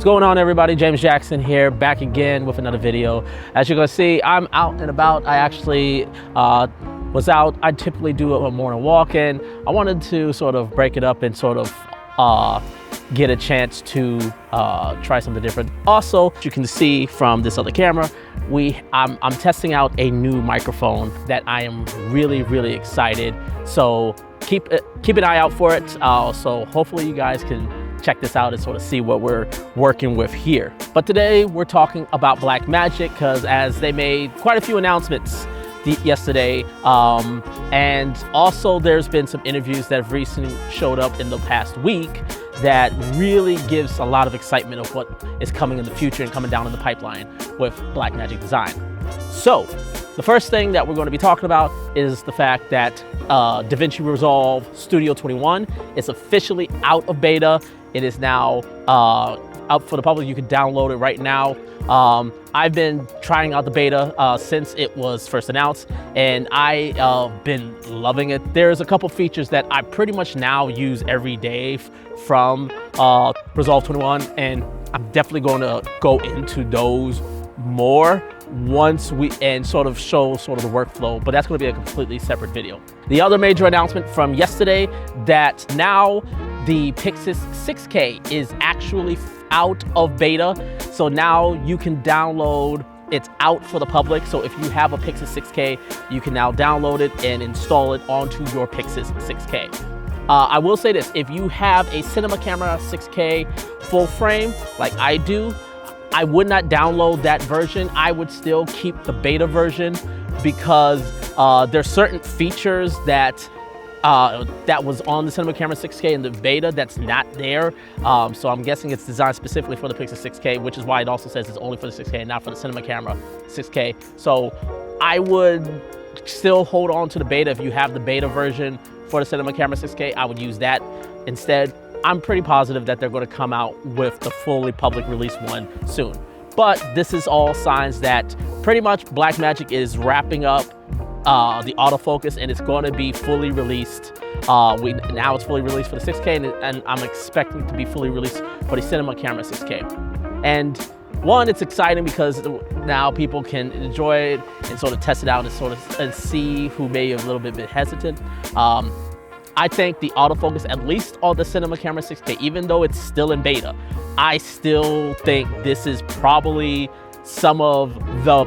going on, everybody? James Jackson here, back again with another video. As you're gonna see, I'm out and about. I actually was out. I typically do a morning walk, and I wanted to sort of break it up and sort of get a chance to try something different. Also, you can see from this other camera, I'm testing out a new microphone that I am really excited. So keep an eye out for it. So hopefully you guys can check this out and sort of see what we're working with here. But today we're talking about Blackmagic because as they made quite a few announcements yesterday, and also there's been some interviews that have recently showed up in the past week that really gives a lot of excitement of what is coming in the future and coming down in the pipeline with Blackmagic Design. So the first thing that we're going to be talking about is the fact that DaVinci Resolve Studio 21 is officially out of beta. It is now out for the public. You can download it right now. I've been trying out the beta since it was first announced, and I've been loving it. There's a couple features that I pretty much now use every day from Resolve 21, and I'm definitely going to go into those more once we sort of show the workflow, but that's going to be a completely separate video. The other major announcement from yesterday that now the Pyxis 6K is actually out of beta. So now you can download, it's out for the public. So if you have a Pyxis 6K, you can now download it and install it onto your Pyxis 6K. I will say this, if you have a Cinema Camera 6K full frame, like I do, I would not download that version. I would still keep the beta version because there's certain features that was on the Cinema Camera 6K in the beta that's not there. So I'm guessing it's designed specifically for the Pyxis 6K, which is why it also says it's only for the 6K and not for the Cinema Camera 6K. So I would still hold on to the beta. If you have the beta version for the Cinema Camera 6K, I would use that instead. I'm pretty positive that they're going to come out with the fully public release one soon. But this is all signs that pretty much Blackmagic is wrapping up the autofocus, and it's going to be fully released. Now it's fully released for the 6K, and I'm expecting it to be fully released for the Cinema Camera 6K. And one, it's exciting because now people can enjoy it and sort of test it out and see who may have a little bit hesitant. I think the autofocus, at least on the Cinema Camera 6K, even though it's still in beta, I still think this is probably some of the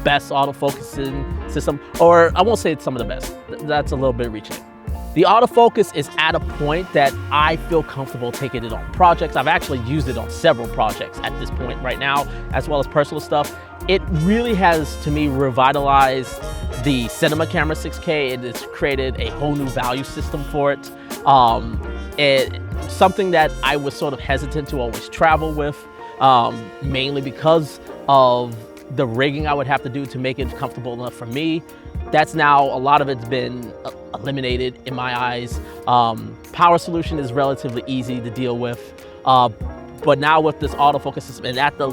best autofocusing system, or I won't say it's some of the best. That's a little bit reaching. The autofocus is at a point that I feel comfortable taking it on projects. I've actually used it on several projects at this point right now, as well as personal stuff. It really has, to me, revitalized the Cinema Camera 6K, and it's created a whole new value system for it. Something that I was sort of hesitant to always travel with, mainly because of the rigging I would have to do to make it comfortable enough for me. That's now, a lot of it's been eliminated in my eyes. Power solution is relatively easy to deal with, but now with this autofocus system and at the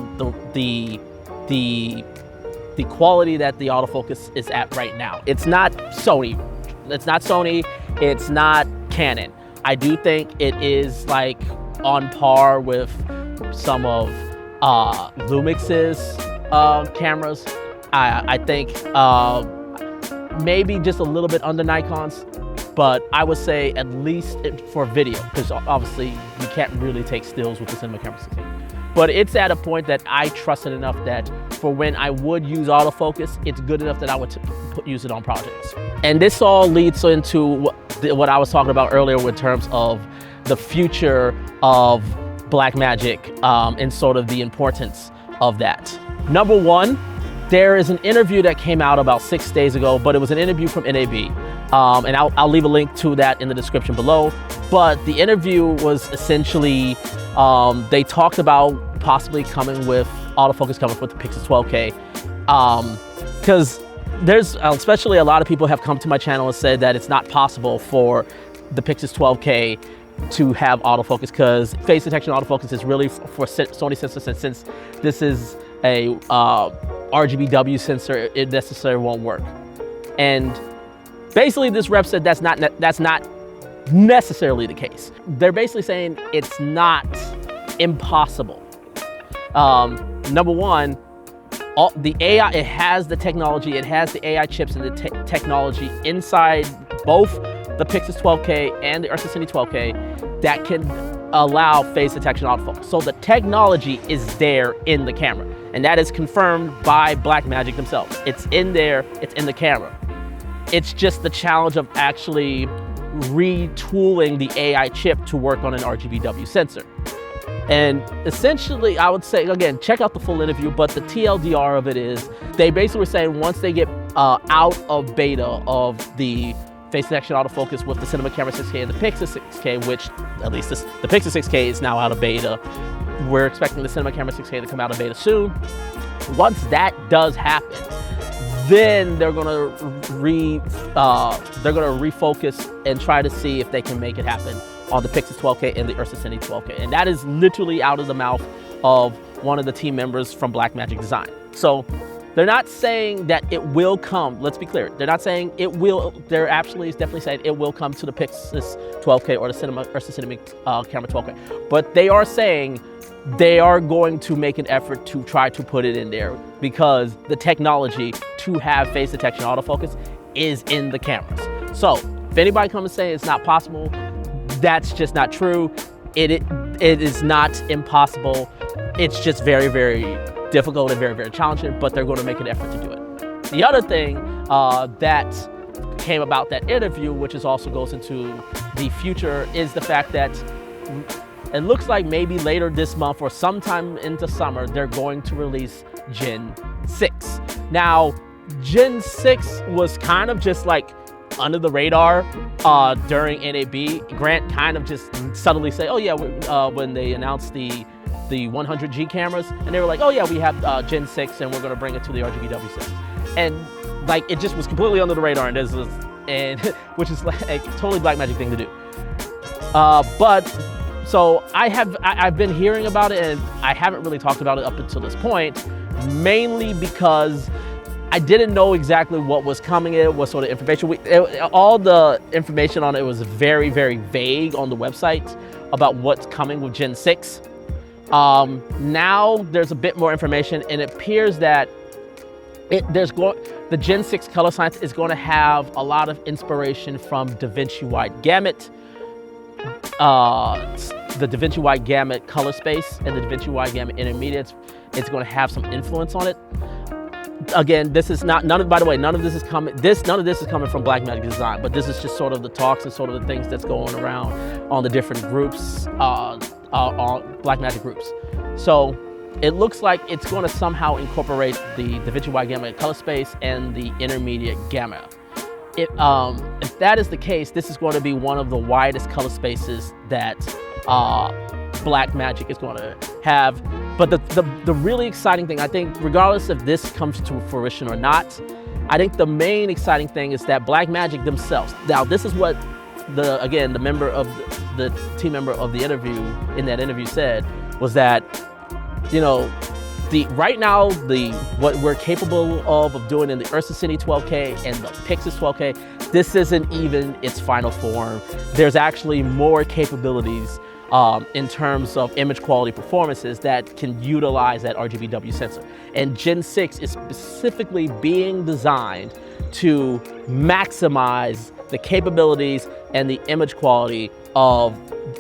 quality that the autofocus is at right now, it's not Sony, it's not Canon. I do think it is like on par with some of Lumix's cameras. I think maybe just a little bit under Nikon's, but I would say at least for video, because obviously you can't really take stills with the Cinema Camera 6K. But it's at a point that I trust it enough that for when I would use autofocus, it's good enough that I would use it on projects. And this all leads into what I was talking about earlier in terms of the future of Blackmagic and sort of the importance of that. Number one, there is an interview that came out about 6 days ago, but it was an interview from NAB. And I'll leave a link to that in the description below. But the interview was essentially, they talked about possibly coming with autofocus coming with the Pyxis 12K. Because there's, especially a lot of people have come to my channel and said that it's not possible for the Pyxis 12K to have autofocus because face detection autofocus is really for Sony sensors, and since this is a RGBW sensor, it necessarily won't work. And basically this rep said that's not necessarily the case. They're basically saying it's not impossible. Number one, the AI, it has the technology, it has the AI chips and the technology inside both the Pyxis 12K and the URSA Cine 12K that can allow phase detection autofocus. So the technology is there in the camera, and that is confirmed by Blackmagic themselves. It's in there, it's in the camera. It's just the challenge of actually retooling the AI chip to work on an RGBW sensor. And essentially, I would say, again, check out the full interview, but the TLDR of it is, they basically were saying once they get out of beta of the phase detection autofocus with the Cinema Camera 6K and the Pyxis 6K, which at least the Pyxis 6K is now out of beta. We're expecting the Cinema Camera 6K to come out of beta soon. Once that does happen, then they're gonna refocus and try to see if they can make it happen on the Pyxis 12K and the URSA Cine 12K. And that is literally out of the mouth of one of the team members from Blackmagic Design. So they're not saying that it will come, let's be clear. They're not saying it will, they're actually definitely saying it will come to the Pyxis 12K or the URSA Cinema Camera 12K. But they are saying they are going to make an effort to try to put it in there because the technology to have phase detection autofocus is in the cameras. So if anybody comes and say it's not possible, that's just not true. It is not impossible. It's just very, very difficult and very, very challenging, but they're going to make an effort to do it. The other thing that came about that interview, which is also goes into the future, is the fact that it looks like maybe later this month or sometime into summer, they're going to release Gen 6. Now, Gen 6 was kind of just like under the radar during NAB. Grant kind of just subtly say, oh yeah, when they announced the 100G cameras, and they were like, oh yeah, we have Gen 6 and we're gonna bring it to the RGBW system. And like, it just was completely under the radar, and which is like a totally Blackmagic thing to do. But so I've been hearing about it, and I haven't really talked about it up until this point, mainly because I didn't know exactly what was coming in, what sort of information. All the information on it was very, very vague on the website about what's coming with Gen 6. Now there's a bit more information, and it appears that the Gen 6 color science is going to have a lot of inspiration from DaVinci Wide Gamut, the DaVinci Wide Gamut color space, and the DaVinci Wide Gamut intermediates. It's going to have some influence on it. Again, this is not, by the way, none of this is coming from Blackmagic Design, but this is just sort of the talks and sort of the things that's going around on the different groups, on Blackmagic groups. So it looks like it's going to somehow incorporate the DaVinci Wide Gamut color space and the intermediate gamma. If that is the case, this is going to be one of the widest color spaces that Blackmagic is going to have. But the really exciting thing, I think, regardless if this comes to fruition or not, I think the main exciting thing is that Blackmagic themselves, now this is what the member of the team member of the interview in that interview said, was that, you know, right now what we're capable of doing in the URSA Cine 12K and the Pyxis 12K, this isn't even its final form. There's actually more capabilities in terms of image quality performances that can utilize that RGBW sensor. And Gen 6 is specifically being designed to maximize the capabilities and the image quality of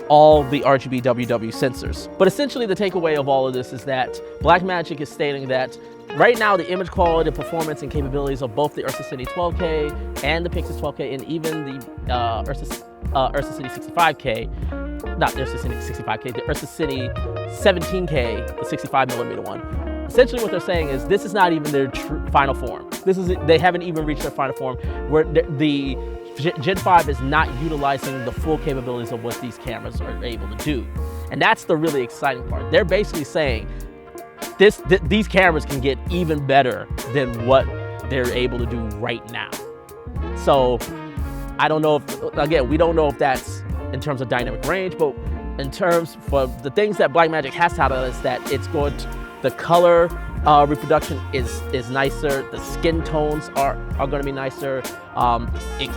all the RGBW sensors. But essentially the takeaway of all of this is that Blackmagic is stating that right now the image quality, performance, and capabilities of both the URSA Cine 12K and the Pyxis 12K, and even the URSA Cine 65K, not the URSA Cine 65K, the URSA Cine 17K, the 65mm one. Essentially what they're saying is this is not even their final form. They haven't even reached their final form, where the Gen 5 is not utilizing the full capabilities of what these cameras are able to do. And that's the really exciting part. They're basically saying these cameras can get even better than what they're able to do right now. So I don't know if, again, we don't know if that's in terms of dynamic range, but in terms for the things that Blackmagic has touted is that it's going to, the color reproduction is nicer. The skin tones are going to be nicer. It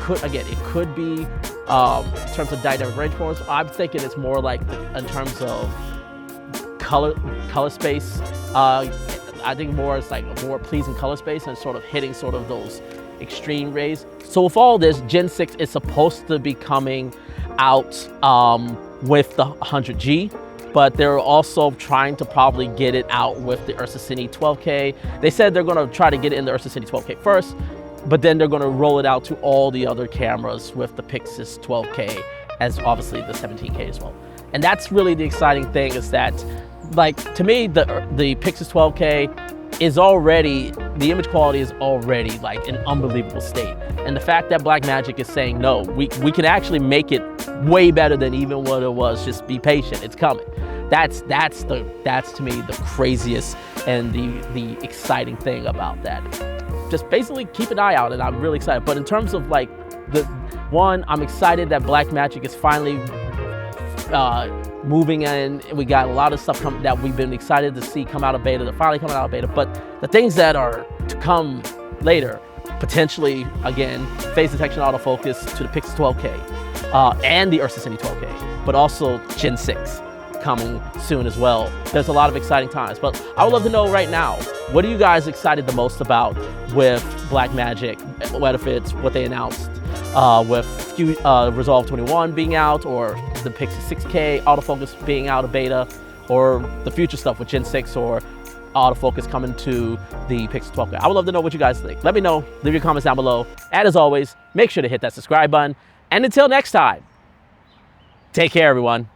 could be in terms of dynamic range performance. I'm thinking it's more like in terms of color space. I think more it's like a more pleasing color space and sort of hitting sort of those extreme rays. So with all this, Gen 6 is supposed to be coming out with the 100G, but they're also trying to probably get it out with the URSA Cine 12K. They said they're gonna try to get it in the URSA Cine 12K first, but then they're gonna roll it out to all the other cameras with the Pyxis 12K, as obviously the 17K as well. And that's really the exciting thing, is that, like, to me, the Pyxis 12K is already, the image quality is already like an unbelievable state. And the fact that Blackmagic is saying, no, we can actually make it way better than even what it was, just be patient, it's coming. That's to me the craziest and the exciting thing about that. Just basically keep an eye out, and I'm really excited. But in terms of like, I'm excited that Blackmagic is finally moving in. We got a lot of stuff that we've been excited to see come out of beta. They're finally coming out of beta, but the things that are to come later, potentially, again, phase detection autofocus to the Pyxis 12K and the URSA Cine 12K, but also Gen 6 coming soon as well. There's a lot of exciting times, but I would love to know right now, what are you guys excited the most about with Blackmagic, whether it's what they announced with Resolve 21 being out, or the Pyxis 6K autofocus being out of beta, or the future stuff with Gen 6 or autofocus coming to the Pyxis 12K. I would love to know what you guys think. Let me know, leave your comments down below. And as always, make sure to hit that subscribe button. And until next time, take care, everyone.